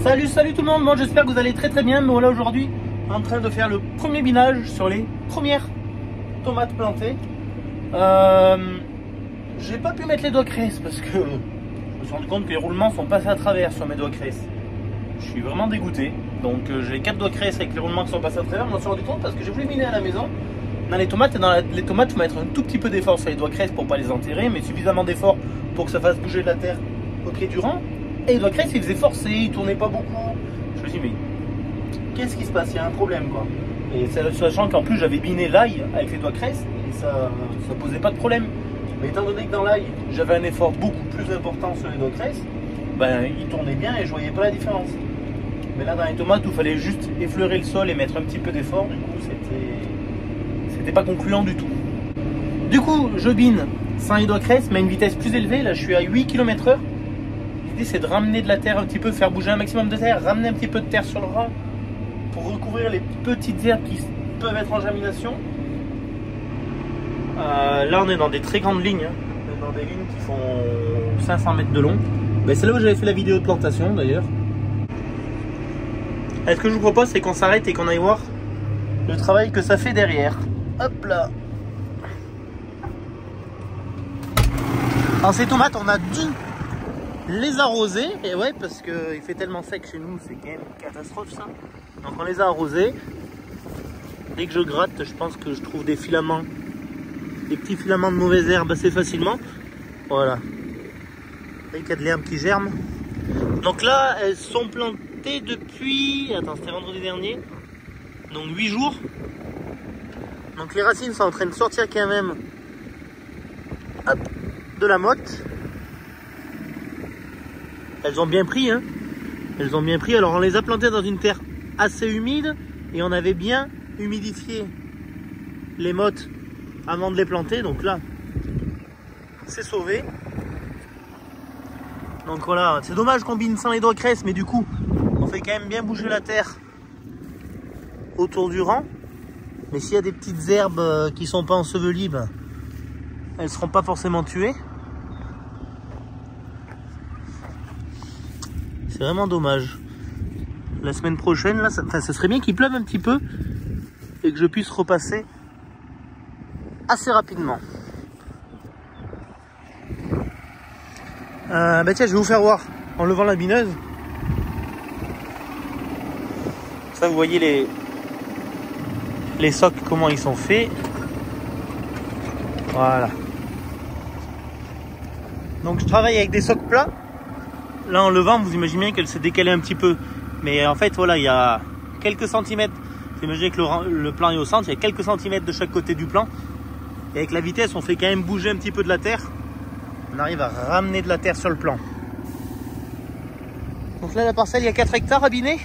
Salut tout le monde, moi j'espère que vous allez très bien. Me voilà aujourd'hui en train de faire le premier binage sur les premières tomates plantées. J'ai pas pu mettre les doigts cresse parce que je me suis rendu compte que les roulements sont passés à travers sur mes doigts cresse. Je suis vraiment dégoûté. Donc j'ai 4 doigts cresse avec les roulements qui sont passés à travers. Je m'en suis rendu compte parce que j'ai voulu miner à la maison dans les tomates. Et dans les tomates, il faut mettre un tout petit peu d'effort sur les doigts cresse pour pas les enterrer, mais suffisamment d'effort pour que ça fasse bouger de la terre au pied du rang. Et les doigts cresse, ils faisaient forcer, ils tournaient pas beaucoup. Je me suis dit, mais qu'est-ce qui se passe? Il y a un problème quoi. Et sachant qu'en plus j'avais biné l'ail avec les doigts cresse et ça posait pas de problème. Mais étant donné que dans l'ail j'avais un effort beaucoup plus important sur les doigts cresse, ben il tournait bien et je voyais pas la différence. Mais là dans les tomates où il fallait juste effleurer le sol et mettre un petit peu d'effort, du coup c'était pas concluant du tout. Du coup je bine sans les doigts cresse mais à une vitesse plus élevée. Là je suis à 8 km/h. L'idée c'est de ramener de la terre un petit peu, faire bouger un maximum de terre, ramener un petit peu de terre sur le rang pour recouvrir les petites herbes qui peuvent être en germination. Là on est dans des très grandes lignes, hein. On est dans des lignes qui font 500 mètres de long. Ben, c'est là où j'avais fait la vidéo de plantation d'ailleurs. Ce que je vous propose c'est qu'on s'arrête et qu'on aille voir le travail que ça fait derrière. Hop là. Alors ces tomates on a dû les arroser, et ouais parce qu'il fait tellement sec chez nous, c'est quand même une catastrophe ça. Donc on les a arrosés. Dès que je gratte, je pense que je trouve des filaments, des petits filaments de mauvaises herbes assez facilement. Voilà. Il y a de l'herbe qui germe. Donc là, elles sont plantées depuis, attends, c'était vendredi dernier, donc 8 jours. Donc les racines sont en train de sortir quand même, hop, de la motte. Elles ont bien pris, hein. Elles ont bien pris. Alors on les a plantées dans une terre assez humide et on avait bien humidifié les mottes avant de les planter. Donc là, c'est sauvé. Donc voilà, c'est dommage qu'on bine sans les doigts cresse, mais du coup, on fait quand même bien bouger la terre autour du rang. Mais s'il y a des petites herbes qui sont pas ensevelies, ben, elles seront pas forcément tuées. C'est vraiment dommage. La semaine prochaine, là, ça serait bien qu'il pleuve un petit peu et que je puisse repasser assez rapidement. Bah tiens, je vais vous faire voir en levant la bineuse. Ça, vous voyez les socs, comment ils sont faits. Voilà. Donc je travaille avec des socs plats. Là en levant, vous imaginez bien qu'elle s'est décalée un petit peu. Mais en fait, voilà, il y a quelques centimètres. Vous imaginez que le plan est au centre, il y a quelques centimètres de chaque côté du plan. Et avec la vitesse, on fait quand même bouger un petit peu de la terre. On arrive à ramener de la terre sur le plan. Donc là, la parcelle, il y a 4 hectares à biner.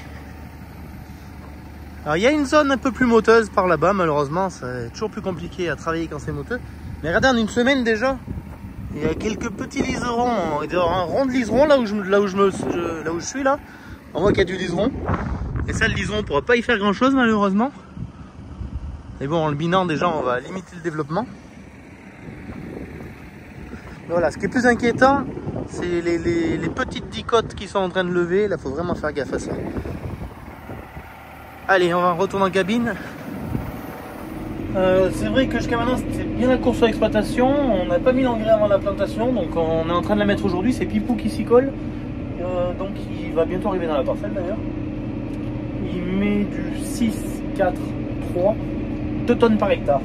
Alors il y a une zone un peu plus moteuse par là-bas, malheureusement. C'est toujours plus compliqué à travailler quand c'est moteux. Mais regardez, en une semaine déjà, il y a quelques petits liserons, il y a un rond de liseron là où je suis là. On voit qu'il y a du liseron. Et ça, le liseron, on ne pourra pas y faire grand chose malheureusement. Mais bon, en le binant déjà, on va limiter le développement. Mais voilà, ce qui est plus inquiétant, c'est les petites dicotes qui sont en train de lever. Là, il faut vraiment faire gaffe à ça. Allez, on va retourner en cabine. C'est vrai que jusqu'à maintenant c'était bien la course sur l'exploitation. On n'a pas mis l'engrais avant la plantation, donc on est en train de la mettre aujourd'hui. C'est Pipou qui s'y colle, donc il va bientôt arriver dans la parcelle d'ailleurs. Il met du 6, 4, 3, 2 tonnes par hectare.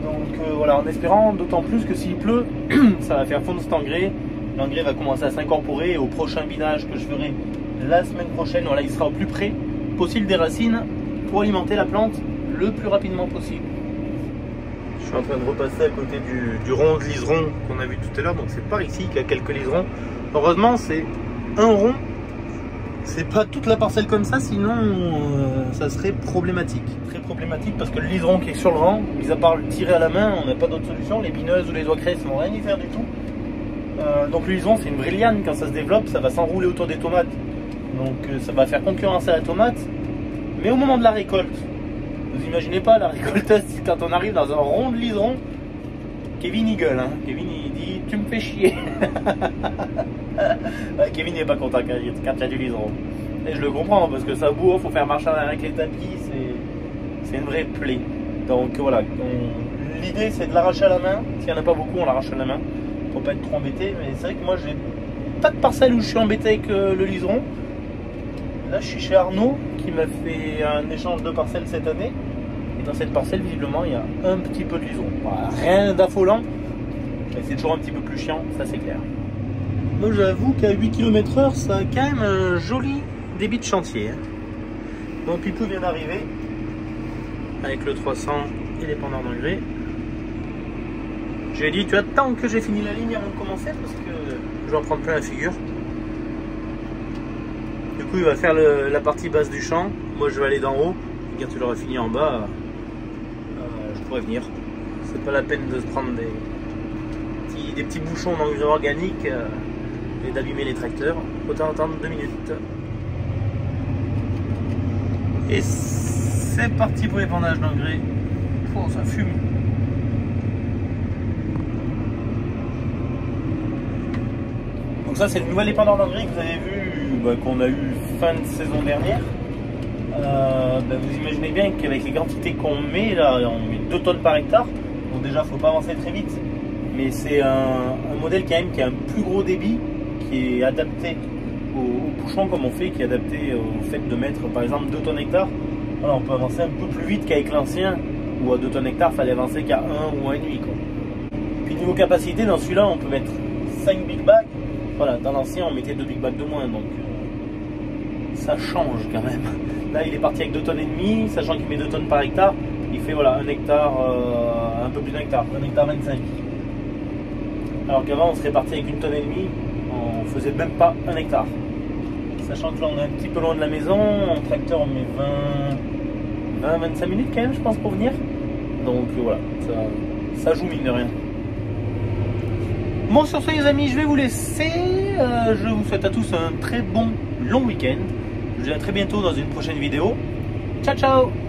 Donc voilà, en espérant d'autant plus que s'il pleut, ça va faire fondre cet engrais. L'engrais va commencer à s'incorporer et au prochain binage que je ferai la semaine prochaine, voilà, il sera au plus près possible des racines pour alimenter la plante le plus rapidement possible. Je suis en train de repasser à côté du rond de liseron qu'on a vu tout à l'heure, donc c'est par ici qu'il y a quelques liserons. Heureusement c'est un rond, c'est pas toute la parcelle comme ça, sinon ça serait problématique. Très problématique parce que le liseron qui est sur le rang, mis à part le tirer à la main, on n'a pas d'autre solution. Les bineuses ou les doigts cresse ne vont rien y faire du tout. Donc le liseron c'est une vraie liane, quand ça se développe ça va s'enrouler autour des tomates, donc ça va faire concurrence à la tomate. Mais au moment de la récolte, vous imaginez pas la récolteuse quand on arrive dans un rond de liseron. Kevin il gueule, hein. Kevin il dit tu me fais chier. Kevin n'est pas content quand il y a du liseron. Et je le comprends parce que ça bourre, faut faire marcher avec les tapis, c'est une vraie plaie. Donc voilà, l'idée c'est de l'arracher à la main. S'il n'y en a pas beaucoup, on l'arrache à la main pour pas être trop embêté. Mais c'est vrai que moi j'ai pas de parcelle où je suis embêté avec le liseron. Là je suis chez Arnaud qui m'a fait un échange de parcelles cette année. Et dans cette parcelle visiblement il y a un petit peu de liseron. Voilà, rien d'affolant. Mais c'est toujours un petit peu plus chiant, ça c'est clair. Moi j'avoue qu'à 8 km/h ça a quand même un joli débit de chantier. Bon, Pipou vient d'arriver avec le 300 et l'épandeur d'engrais. J'ai dit tu attends que j'ai fini la ligne avant de commencer parce que je vais en prendre plein la figure. Du coup il va faire la partie basse du champ, moi je vais aller d'en haut et quand tu l'auras fini en bas je pourrais venir. C'est pas la peine de se prendre des petits bouchons d'engrais organique et d'allumer les tracteurs. Autant attendre 2 minutes. Et c'est parti pour l'épandage d'engrais. Oh, ça fume. Donc ça c'est le nouvel épandeur d'engrais que vous avez vu, qu'on a eu fin de saison dernière. Vous imaginez bien qu'avec les quantités qu'on met, là on met 2 tonnes par hectare. Donc déjà faut pas avancer très vite. Mais c'est un modèle quand même qui a un plus gros débit, qui est adapté au bouchon comme on fait, qui est adapté au fait de mettre par exemple 2 tonnes hectare. Voilà, on peut avancer un peu plus vite qu'avec l'ancien où à 2 tonnes hectare il fallait avancer qu'à 1 ou 1,5 quoi. Puis niveau capacité dans celui-là on peut mettre 5 big bags. Voilà, dans l'ancien on mettait 2 big bags de moins, donc ça change quand même. Là il est parti avec 2 tonnes et demie, sachant qu'il met 2 tonnes par hectare, il fait voilà 1 hectare, un peu plus d'un hectare, 1 hectare 25. Alors qu'avant on serait parti avec 1 tonne et demie, on faisait même pas 1 hectare. Sachant que là on est un petit peu loin de la maison, en tracteur on met 20-25 minutes quand même je pense pour venir. Donc voilà, ça joue mine de rien. Bon sur ce les amis, je vais vous laisser. Je vous souhaite à tous un très bon long week-end. Je vous dis à très bientôt dans une prochaine vidéo. Ciao ciao.